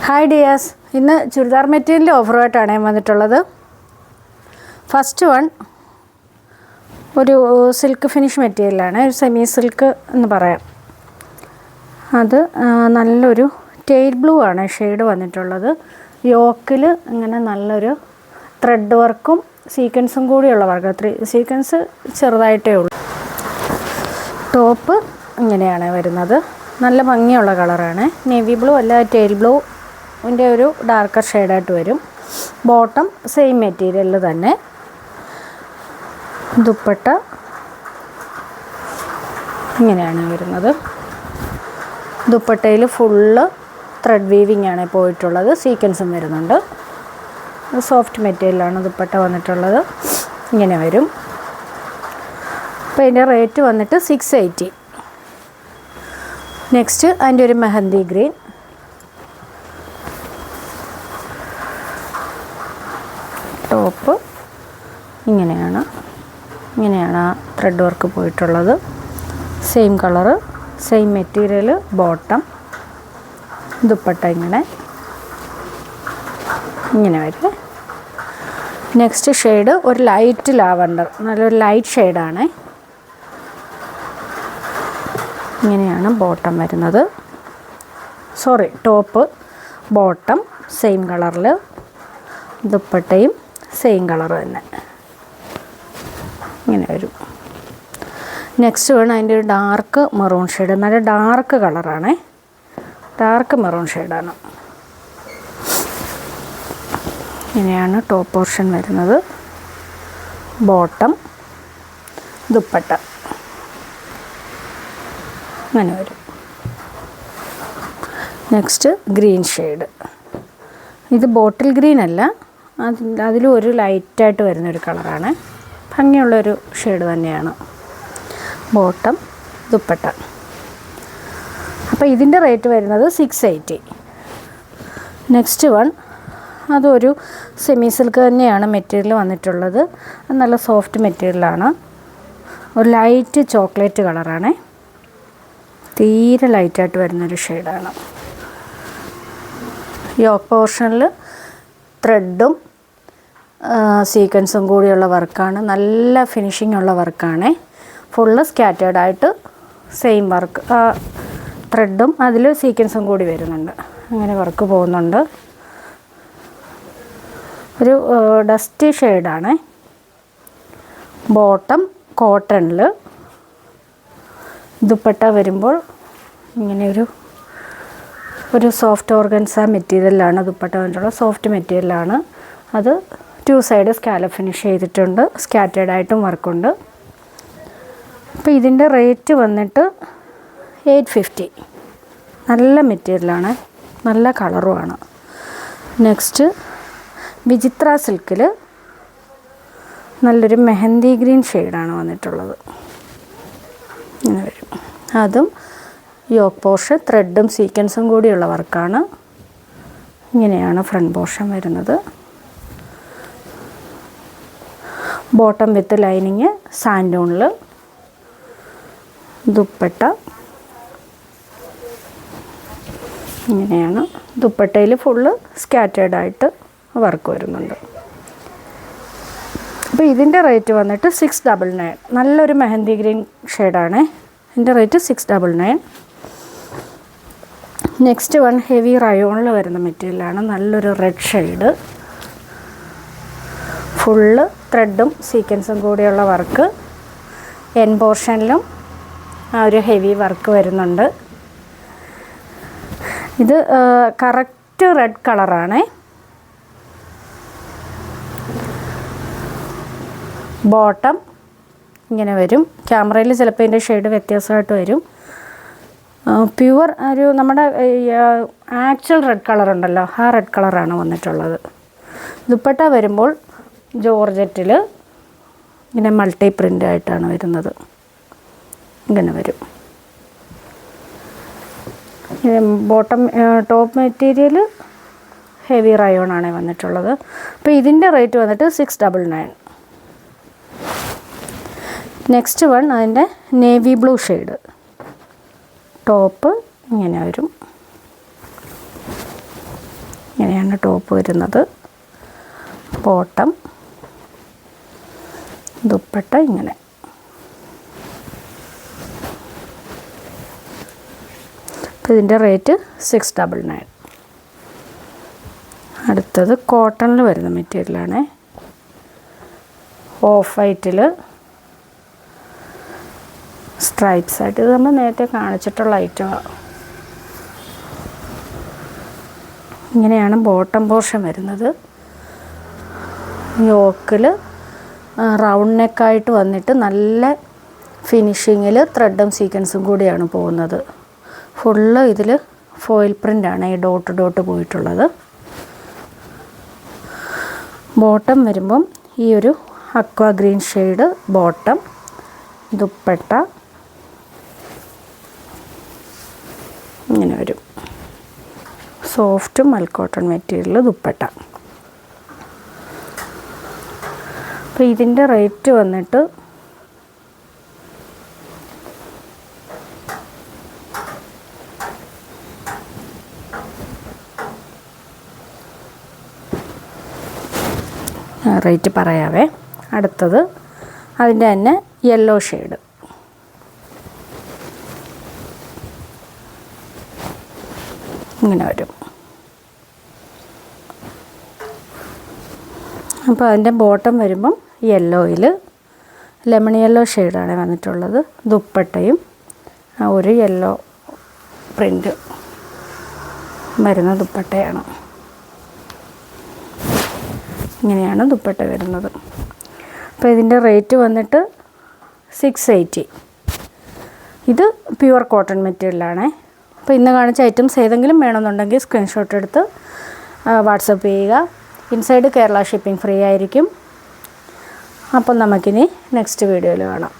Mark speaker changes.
Speaker 1: Hi dears, ഇന്ന് ചുരിദാർ മെറ്റീരിയലിൻ്റെ ഓഫറുമായിട്ടാണ് ഞാൻ വന്നിട്ടുള്ളത്. ഫസ്റ്റ് വൺ ഒരു സിൽക്ക് ഫിനിഷ് മെറ്റീരിയലാണ്, ഒരു സെമി സിൽക്ക് എന്ന് പറയാം. അത് നല്ലൊരു ടെയിൽ ബ്ലൂ ആണ് ഷെയ്ഡ് വന്നിട്ടുള്ളത്. യോക്കിൽ ഇങ്ങനെ നല്ലൊരു ത്രെഡ് വർക്കും സീക്വൻസും കൂടിയുള്ള വർക്ക്. സീക്വൻസ് ചെറുതായിട്ടേ ഉള്ളൂ. ടോപ്പ് ഇങ്ങനെയാണ് വരുന്നത്. നല്ല ഭംഗിയുള്ള കളറാണ്. നേവി ബ്ലൂ അല്ല, ടെയിൽ ബ്ലൂവിൻ്റെ ഒരു ഡാർക്കർ ഷെയ്ഡായിട്ട് വരും. ബോട്ടം സെയിം മെറ്റീരിയലിൽ തന്നെ. ദുപ്പട്ട ഇങ്ങനെയാണ് വരുന്നത്. ദുപ്പട്ടയിൽ ഫുള്ള് ത്രെഡ് വീവിങ് ആണ് പോയിട്ടുള്ളത്. സീക്വൻസും വരുന്നുണ്ട്. സോഫ്റ്റ് മെറ്റീരിയലാണ് ദുപ്പട്ട വന്നിട്ടുള്ളത്. ഇങ്ങനെ വരും. അപ്പോൾ ഇതിൻ്റെ റേറ്റ് വന്നിട്ട് 680. നെക്സ്റ്റ് അതിൻ്റെ ഒരു മെഹന്തി ഗ്രീൻ. ടോപ്പ് ഇങ്ങനെയാണ് ആ ത്രെഡ് വർക്ക് പോയിട്ടുള്ളത്. Same colour, same material. Bottom, dupatta ഇങ്ങനെ വരും. നെക്സ്റ്റ് ഷെയ്ഡ് ഒരു ലൈറ്റ് ലാവണ്ടർ, നല്ലൊരു ലൈറ്റ് ഷെയ്ഡാണ്. ഇങ്ങനെയാണ് ബോട്ടം വരുന്നത്. ടോപ്പ് ബോട്ടം സെയിം കളറിൽ, ദുപ്പട്ടയും സെയിം കളർ തന്നെ ഇങ്ങനെ വരും. നെക്സ്റ്റ് വേണം അതിൻ്റെ ഒരു ഡാർക്ക് മെറൂൺ ഷെയ്ഡ്. നല്ല ഡാർക്ക് കളറാണ്, ഡാർക്ക് മെറൂൺ ഷെയ്ഡാണ്. ഇങ്ങനെയാണ് ടോപ്പ് പോർഷൻ വരുന്നത്. ബോട്ടം, ദുപ്പട്ട അങ്ങനെ വരും. Next green shade. ഇത് ബോട്ടിൽ ഗ്രീൻ അല്ല, അതിലും ഒരു ലൈറ്റായിട്ട് വരുന്നൊരു കളറാണ്. ഭംഗിയുള്ളൊരു ഷെയ്ഡ് തന്നെയാണ്. ബോട്ടം, ദുപ്പട്ട. അപ്പോൾ ഇതിൻ്റെ റേറ്റ് വരുന്നത് 680. നെക്സ്റ്റ് വൺ അതൊരു സെമി സിൽക്ക് തന്നെയാണ് മെറ്റീരിയൽ വന്നിട്ടുള്ളത്. നല്ല സോഫ്റ്റ് മെറ്റീരിയലാണ്. ഒരു ലൈറ്റ് ചോക്ലേറ്റ് കളറാണ്. തീരെ ലൈറ്റായിട്ട് വരുന്നൊരു ഷെയ്ഡാണ്. യോക്ക് പോർഷനിൽ ത്രെഡും സീക്വൻസും കൂടിയുള്ള വർക്കാണ്. നല്ല ഫിനിഷിംഗ് ഉള്ള വർക്കാണ്. ഫുള്ള് സ്കാറ്റേർഡായിട്ട് സെയിം വർക്ക്. ത്രെഡും അതിൽ സീക്വൻസും കൂടി വരുന്നുണ്ട്. അങ്ങനെ വർക്ക് പോകുന്നുണ്ട്. ഒരു ഡസ്റ്റി ഷെയ്ഡാണ്. ബോട്ടം കോട്ടണിൽ. ദുപ്പട്ട വരുമ്പോൾ ഇങ്ങനെ ഒരു സോഫ്റ്റ് ഓർഗൻസ മെറ്റീരിയലാണ് ദുപ്പട്ട വന്നിട്ടുള്ളത്. സോഫ്റ്റ് മെറ്റീരിയലാണ്. അത് 2 സൈഡ് സ്കാലപ്പ് ഫിനിഷ് ചെയ്തിട്ടുണ്ട്. സ്കാറ്റേർഡായിട്ടും വർക്കുണ്ട്. അപ്പോൾ ഇതിൻ്റെ റേറ്റ് വന്നിട്ട് 850. നല്ല മെറ്റീരിയലാണ്, നല്ല കളറുമാണ്. നെക്സ്റ്റ് വിചിത്ര സിൽക്കിൽ നല്ലൊരു മെഹന്തി ഗ്രീൻ ഷെയ്ഡാണ് വന്നിട്ടുള്ളത്. ഇങ്ങനെ വരും. അതും യോക്ക് പോർഷൻ ത്രെഡും സീക്വൻസും കൂടിയുള്ള വർക്കാണ്. ഇങ്ങനെയാണ് ഫ്രണ്ട് പോർഷൻ വരുന്നത്. ബോട്ടം വിത്ത് ലൈനിങ് സാൻഡൂണിൽ. ദുപ്പട്ട ഇങ്ങനെയാണ്. ദുപ്പട്ടയിൽ ഫുള്ള് സ്കാറ്റേർഡായിട്ട് വർക്ക് വരുന്നുണ്ട്. അപ്പോൾ ഇതിൻ്റെ റേറ്റ് വന്നിട്ട് 699. നല്ലൊരു മെഹന്തി ഗ്രീൻ ഷെയ്ഡാണ്. ഇതിൻ്റെ റേറ്റ് 699. നെക്സ്റ്റ് വൺ ഹെവി റയോണിൽ വരുന്ന മെറ്റീരിയലാണ്. നല്ലൊരു റെഡ് ഷെയ്ഡ്. ഫുള്ള് ത്രെഡും സീക്വൻസും കൂടിയുള്ള വർക്ക്. എൻ പോർഷനിലും ആ ഒരു ഹെവി വർക്ക് വരുന്നുണ്ട്. ഇത് കറക്റ്റ് റെഡ് കളറാണ്. ബോട്ടം ഇങ്ങനെ വരും. ക്യാമറയിൽ ചിലപ്പോൾ ഇതിൻ്റെ ഷെയ്ഡ് വ്യത്യാസമായിട്ട് വരും. പ്യുവർ ഒരു നമ്മുടെ ആക്ച്വൽ റെഡ് കളറുണ്ടല്ലോ, ആ റെഡ് കളറാണ് വന്നിട്ടുള്ളത്. ദുപ്പട്ട വരുമ്പോൾ ജോർജറ്റിൽ ഇങ്ങനെ മൾട്ടി പ്രിൻ്റ് ആയിട്ടാണ് വരുന്നത്. ഇങ്ങനെ വരും. ബോട്ടം ടോപ്പ് മെറ്റീരിയൽ ഹെവി റയോണാണ് വന്നിട്ടുള്ളത്. അപ്പോൾ ഇതിൻ്റെ റേറ്റ് വന്നിട്ട് 699. നെക്സ്റ്റ് വൺ അതിൻ്റെ നേവി ബ്ലൂ ഷെയ്ഡ്. ടോപ്പ് ഇങ്ങനെ വരും. ഇങ്ങനെയാണ് ടോപ്പ് വരുന്നത്. ബോട്ടം, ദുപ്പട്ട ഇങ്ങനെ. അപ്പോൾ ഇതിൻ്റെ റേറ്റ് 699. അടുത്തത് കോട്ടണിൽ വരുന്ന മെറ്റീരിയലാണ്. ഓഫ് വൈറ്റിൽ സ്ട്രൈപ്സ് ആയിട്ട്. ഇത് നമ്മൾ നേരത്തെ കാണിച്ചിട്ടുള്ള ഐറ്റമാണ്. ഇങ്ങനെയാണ് ബോട്ടം പോർഷൻ വരുന്നത്. യോക്കിൽ റൗണ്ട് നെക്കായിട്ട് വന്നിട്ട് നല്ല ഫിനിഷിങ്ങിൽ ത്രെഡും സീക്വൻസും കൂടിയാണ് പോകുന്നത്. ഫുള്ള് ഇതിൽ ഫോയിൽ പ്രിൻ്റാണ് ഈ ഡോട്ട് പോയിട്ടുള്ളത്. ബോട്ടം വരുമ്പം ഈ ഒരു അക്വാ ഗ്രീൻ ഷെയ്ഡ് ബോട്ടം, ദുപ്പട്ട ഇങ്ങനെ വരും. Soft മൽക്കോട്ടൺ material dupatta. അപ്പോൾ ഇതിൻ്റെ റേറ്റ് വന്നിട്ട് റേറ്റ് പറയാവേ. അടുത്തത് അതിൻ്റെ തന്നെ യെല്ലോ ഷെയ്ഡ്. ഇങ്ങനെ വരും. അപ്പോൾ അതിൻ്റെ ബോട്ടം വരുമ്പം യെല്ലോയിൽ ലെമൺ യെല്ലോ ഷെയ്ഡാണ് വന്നിട്ടുള്ളത്. ദുപ്പട്ടയും ഒരു യെല്ലോ പ്രിൻ്റ് വരുന്ന ദുപ്പട്ടയാണ്. ഇങ്ങനെയാണ് ദുപ്പട്ട വരുന്നത്. അപ്പോൾ ഇതിൻ്റെ റേറ്റ് വന്നിട്ട് 680. ഇത് പ്യുവർ കോട്ടൺ മെറ്റീരിയലാണ്. അപ്പോൾ ഇന്ന് കാണിച്ച ഐറ്റംസ് ഏതെങ്കിലും വേണമെന്നുണ്ടെങ്കിൽ സ്ക്രീൻഷോട്ട് എടുത്ത് വാട്സപ്പ് ചെയ്യുക. ഇൻസൈഡ് കേരള ഷിപ്പിംഗ് ഫ്രീ ആയിരിക്കും. അപ്പം നമുക്കിനി നെക്സ്റ്റ് വീഡിയോയിൽ കാണാം.